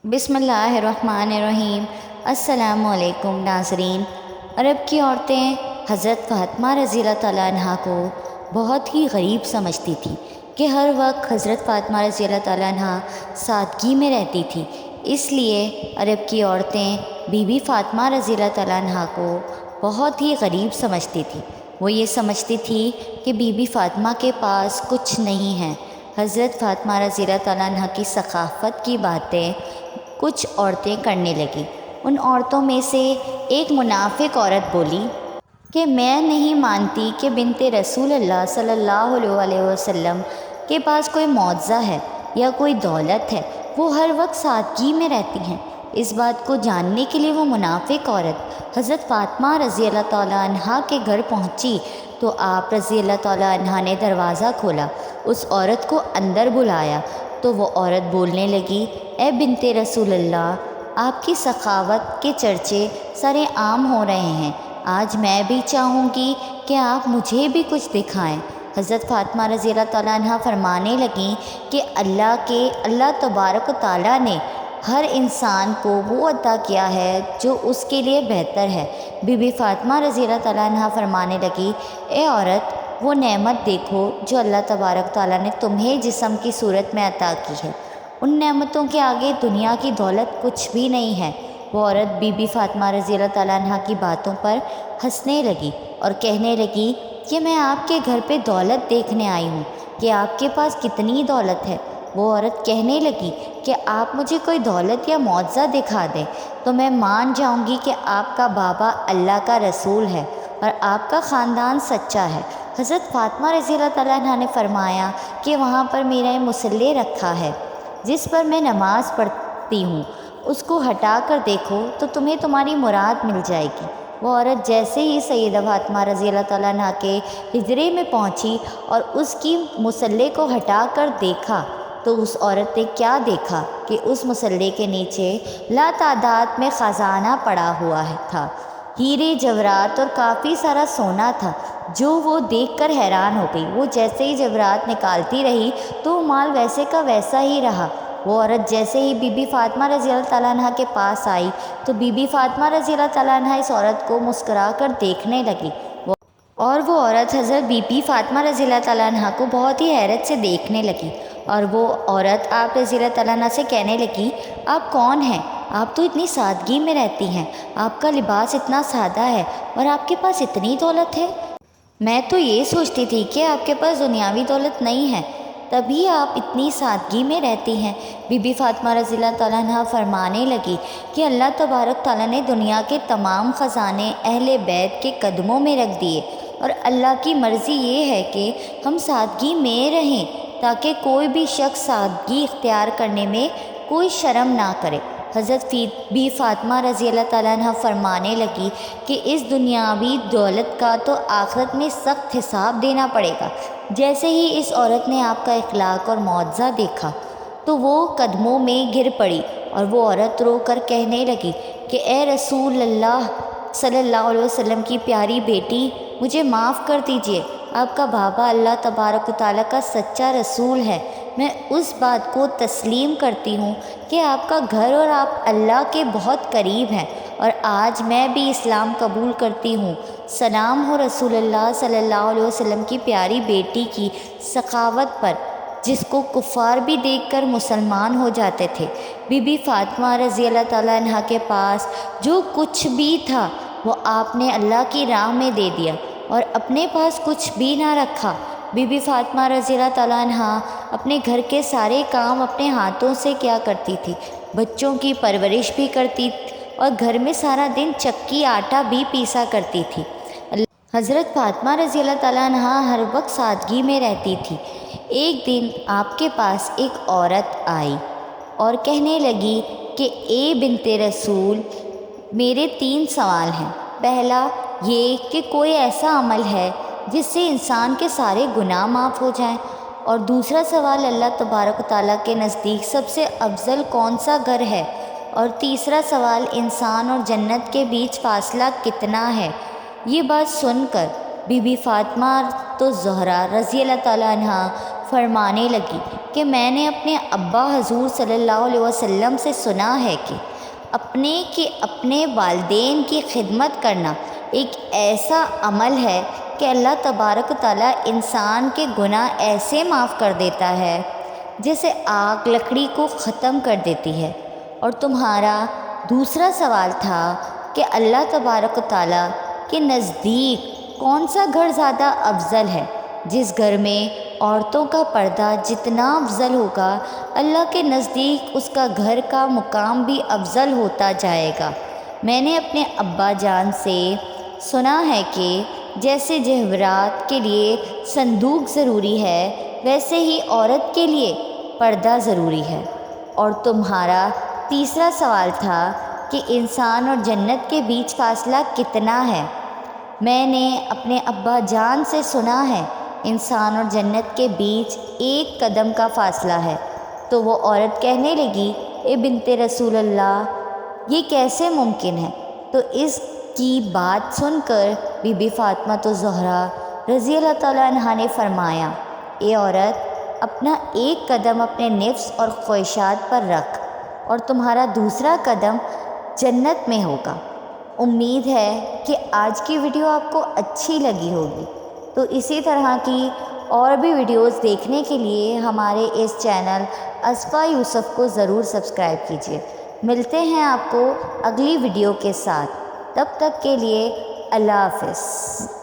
بسم اللہ الرحمن الرحیم۔ السلام علیکم ناظرین۔ عرب کی عورتیں حضرت فاطمہ رضی اللہ تعالیٰ عنہ کو بہت ہی غریب سمجھتی تھی کہ ہر وقت حضرت فاطمہ رضی اللہ تعالیٰ عنہ سادگی میں رہتی تھی، اس لیے عرب کی عورتیں بی بی فاطمہ رضی اللہ تعالیٰ عنہ کو بہت ہی غریب سمجھتی تھی۔ وہ یہ سمجھتی تھی کہ بی بی فاطمہ کے پاس کچھ نہیں ہے۔ حضرت فاطمہ رضی اللہ تعالیٰ عنہ کی ثقافت کی باتیں کچھ عورتیں کرنے لگیں۔ ان عورتوں میں سے ایک منافق عورت بولی کہ میں نہیں مانتی کہ بنت رسول اللہ صلی اللہ علیہ وسلم کے پاس کوئی معجزہ ہے یا کوئی دولت ہے، وہ ہر وقت سادگی میں رہتی ہیں۔ اس بات کو جاننے کے لیے وہ منافق عورت حضرت فاطمہ رضی اللہ تعالیٰ عنہ کے گھر پہنچی تو آپ رضی اللہ تعالیٰ عنہ نے دروازہ کھولا، اس عورت کو اندر بلایا تو وہ عورت بولنے لگی، اے بنت رسول اللہ، آپ کی سخاوت کے چرچے سرے عام ہو رہے ہیں، آج میں بھی چاہوں گی کہ آپ مجھے بھی کچھ دکھائیں۔ حضرت فاطمہ رضی اللہ تعالیٰ عنہ فرمانے لگیں کہ اللہ تبارک و تعالیٰ نے ہر انسان کو وہ عطا کیا ہے جو اس کے لیے بہتر ہے۔ بی بی فاطمہ رضی اللہ تعالیٰ عنہ فرمانے لگی، اے عورت، وہ نعمت دیکھو جو اللہ تبارک تعالیٰ نے تمہیں جسم کی صورت میں عطا کی ہے، ان نعمتوں کے آگے دنیا کی دولت کچھ بھی نہیں ہے۔ وہ عورت بی بی فاطمہ رضی اللہ تعالیٰ عنہ کی باتوں پر ہنسنے لگی اور کہنے لگی کہ میں آپ کے گھر پہ دولت دیکھنے آئی ہوں کہ آپ کے پاس کتنی دولت ہے۔ وہ عورت کہنے لگی کہ آپ مجھے کوئی دولت یا معجزہ دکھا دیں تو میں مان جاؤں گی کہ آپ کا بابا اللہ کا رسول ہے اور آپ کا خاندان سچا ہے۔ حضرت فاطمہ رضی اللہ تعالیٰ عنہ نے فرمایا کہ وہاں پر میرا مصلی رکھا ہے جس پر میں نماز پڑھتی ہوں، اس کو ہٹا کر دیکھو تو تمہیں تمہاری مراد مل جائے گی۔ وہ عورت جیسے ہی سیدہ فاطمہ رضی اللہ تعالیٰ عنہ کے حجرے میں پہنچی اور اس کی مصلی کو ہٹا کر دیکھا تو اس عورت نے کیا دیکھا کہ اس مصلی کے نیچے لاتعداد میں خزانہ پڑا ہوا تھا، ہیرے جواہرات اور کافی سارا سونا تھا، جو وہ دیکھ کر حیران ہو گئی۔ وہ جیسے ہی جواہرات نکالتی رہی تو مال ویسے کا ویسا ہی رہا۔ وہ عورت جیسے ہی بی بی فاطمہ رضی اللہ تعالیٰ عنہ کے پاس آئی تو بی بی فاطمہ رضی اللہ تعالیٰ عنہ اس عورت کو مسکرا کر دیکھنے لگی اور وہ عورت حضرت بی بی فاطمہ رضی اللہ تعالیٰ عنہ کو بہت ہی حیرت سے دیکھنے لگی اور وہ عورت آپ رضی اللہ تعالیٰ عنہ سے کہنے لگی، آپ کون ہیں؟ آپ تو اتنی سادگی میں رہتی ہیں، آپ کا لباس اتنا سادہ ہے اور آپ کے پاس اتنی دولت ہے۔ میں تو یہ سوچتی تھی کہ آپ کے پاس دنیاوی دولت نہیں ہے، تبھی آپ اتنی سادگی میں رہتی ہیں۔ بی بی فاطمہ رضی اللہ تعالیٰ عنہ فرمانے لگی کہ اللہ تبارک تعالیٰ نے دنیا کے تمام خزانے اہل بیت کے قدموں میں رکھ دیے اور اللہ کی مرضی یہ ہے کہ ہم سادگی میں رہیں تاکہ کوئی بھی شخص سادگی اختیار کرنے میں کوئی شرم نہ کرے۔ حضرت بی فاطمہ رضی اللہ تعالیٰ عنہ فرمانے لگی کہ اس دنیاوی دولت کا تو آخرت میں سخت حساب دینا پڑے گا۔ جیسے ہی اس عورت نے آپ کا اخلاق اور معجزہ دیکھا تو وہ قدموں میں گر پڑی اور وہ عورت رو کر کہنے لگی کہ اے رسول اللہ صلی اللہ علیہ وسلم کی پیاری بیٹی، مجھے معاف کر دیجئے، آپ کا بابا اللہ تبارک و تعالیٰ کا سچا رسول ہے۔ میں اس بات کو تسلیم کرتی ہوں کہ آپ کا گھر اور آپ اللہ کے بہت قریب ہیں اور آج میں بھی اسلام قبول کرتی ہوں۔ سلام ہو رسول اللہ صلی اللہ علیہ وسلم کی پیاری بیٹی کی سخاوت پر، جس کو کفار بھی دیکھ کر مسلمان ہو جاتے تھے۔ بی بی فاطمہ رضی اللہ تعالیٰ عنہ کے پاس جو کچھ بھی تھا وہ آپ نے اللہ کی راہ میں دے دیا اور اپنے پاس کچھ بھی نہ رکھا۔ بی بی فاطمہ رضی اللہ تعالیٰ عنہ اپنے گھر کے سارے کام اپنے ہاتھوں سے کیا کرتی تھی، بچوں کی پرورش بھی کرتی اور گھر میں سارا دن چکی آٹا بھی پیسا کرتی تھی۔ حضرت فاطمہ رضی اللہ تعالیٰ عنہ ہر وقت سادگی میں رہتی تھی۔ ایک دن آپ کے پاس ایک عورت آئی اور کہنے لگی کہ اے بنت رسول، میرے 3 سوال ہیں۔ پہلا یہ کہ کوئی ایسا عمل ہے جس سے انسان کے سارے گناہ معاف ہو جائیں، اور دوسرا سوال اللہ تبارک و تعالیٰ کے نزدیک سب سے افضل کون سا گھر ہے، اور تیسرا سوال انسان اور جنت کے بیچ فاصلہ کتنا ہے۔ یہ بات سن کر بی بی فاطمہ تو زہرا رضی اللہ تعالیٰ عنہ فرمانے لگی کہ میں نے اپنے ابا حضور صلی اللہ علیہ وسلم سے سنا ہے کہ اپنے والدین کی خدمت کرنا ایک ایسا عمل ہے کہ اللہ تبارک و تعالیٰ انسان کے گناہ ایسے معاف کر دیتا ہے جیسے آگ لکڑی کو ختم کر دیتی ہے۔ اور تمہارا دوسرا سوال تھا کہ اللہ تبارک و تعالیٰ کے نزدیک کون سا گھر زیادہ افضل ہے۔ جس گھر میں عورتوں کا پردہ جتنا افضل ہوگا، اللہ کے نزدیک اس کا گھر کا مقام بھی افضل ہوتا جائے گا۔ میں نے اپنے ابا جان سے سنا ہے کہ جیسے جہیرات کے لیے صندوق ضروری ہے، ویسے ہی عورت کے لیے پردہ ضروری ہے۔ اور تمہارا تیسرا سوال تھا کہ انسان اور جنت کے بیچ فاصلہ کتنا ہے۔ میں نے اپنے ابا جان سے سنا ہے انسان اور جنت کے بیچ 1 قدم کا فاصلہ ہے۔ تو وہ عورت کہنے لگی، اے بنت رسول اللہ، یہ کیسے ممکن ہے؟ تو اس کی بات سن کر بی بی فاطمہ الزہرا رضی اللہ تعالیٰ عنہا نے فرمایا، اے عورت، اپنا 1 قدم اپنے نفس اور خواہشات پر رکھ اور تمہارا دوسرا قدم جنت میں ہوگا۔ امید ہے کہ آج کی ویڈیو آپ کو اچھی لگی ہوگی، تو اسی طرح کی اور بھی ویڈیوز دیکھنے کے لیے ہمارے اس چینل اصفیٰ یوسف کو ضرور سبسکرائب کیجیے۔ ملتے ہیں آپ کو اگلی ویڈیو کے ساتھ، تب تک کے لیے اللہ حافظ۔